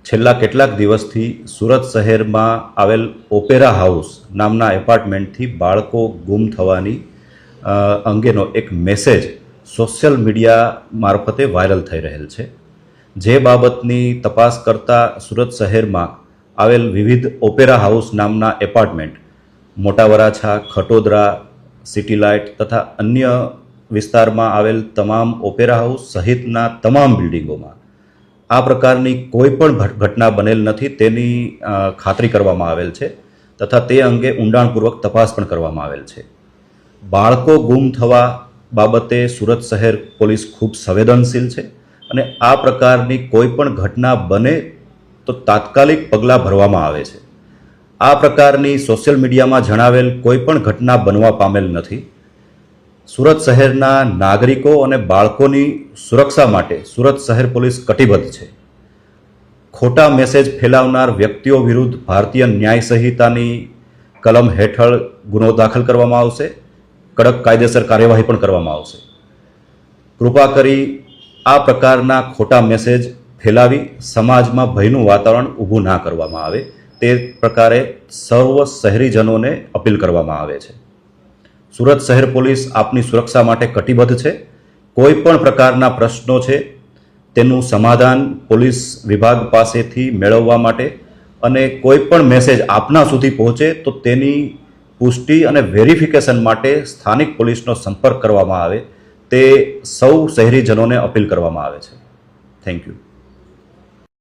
છેલ્લા કેટલાક દિવસથી સુરત શહેરમાં આવેલ ઓપેરા હાઉસ નામના એપાર્ટમેન્ટથી બાળકો ગુમ થવાની અંગેનો એક મેસેજ સોશિયલ મીડિયા મારફતે વાયરલ થઈ રહેલ છે। જે બાબતની તપાસ કરતા સુરત શહેરમાં આવેલ વિવિધ ઓપેરા હાઉસ નામના એપાર્ટમેન્ટ મોટા વરાછા, ખટોદરા, સિટી લાઇટ તથા અન્ય વિસ્તારમાં આવેલ તમામ ઓપેરા હાઉસ સહિતના તમામ બિલ્ડિંગોમાં આ પ્રકારની કોઈ પણ ઘટના બનેલ નથી તેની ખાતરી કરવામાં આવેલ છે તથા તે અંગે ઊંડાણપૂર્વક તપાસ પણ કરવામાં આવેલ છે। બાળકો ગુમ થવા બાબતે સુરત શહેર પોલીસ ખૂબ સંવેદનશીલ છે અને આ પ્રકારની કોઈ પણ ઘટના બને તો તાત્કાલિક પગલાં ભરવામાં આવે છે। આ પ્રકારની સોશિયલ મીડિયામાં જણાવેલ કોઈ પણ ઘટના બનવા પામેલ નથી। સુરત શહેરના નાગરિકો અને બાળકોની સુરક્ષા માટે સુરત શહેર પોલીસ કટિબદ્ધ છે। ખોટા મેસેજ ફેલાવનાર વ્યક્તિઓ વિરુદ્ધ ભારતીય ન્યાય સંહિતાની કલમ હેઠળ ગુનો દાખલ કરવામાં આવશે, કડક કાયદેસર કાર્યવાહી પણ કરવામાં આવશે। કૃપા કરી આ પ્રકારના ખોટા મેસેજ ફેલાવી સમાજમાં ભયનું વાતાવરણ ઊભું ના કરવામાં આવે તે પ્રકારે સર્વ શહેરીજનોને અપીલ કરવામાં આવે છે। સુરત શહેર પોલીસ આપની સુરક્ષા માટે કટિબદ્ધ છે। કોઈ પણ પ્રકારના પ્રશ્નો છે તેનું સમાધાન પોલીસ વિભાગ પાસેથી મેળવવા માટે અને કોઈ પણ મેસેજ આપના સુધી પહોંચે તો તેની પુષ્ટિ અને વેરિફિકેશન માટે સ્થાનિક પોલીસનો સંપર્ક કરવામાં આવે તે સૌ શહેરીજનોને અપીલ કરવામાં આવે છે। Thank you.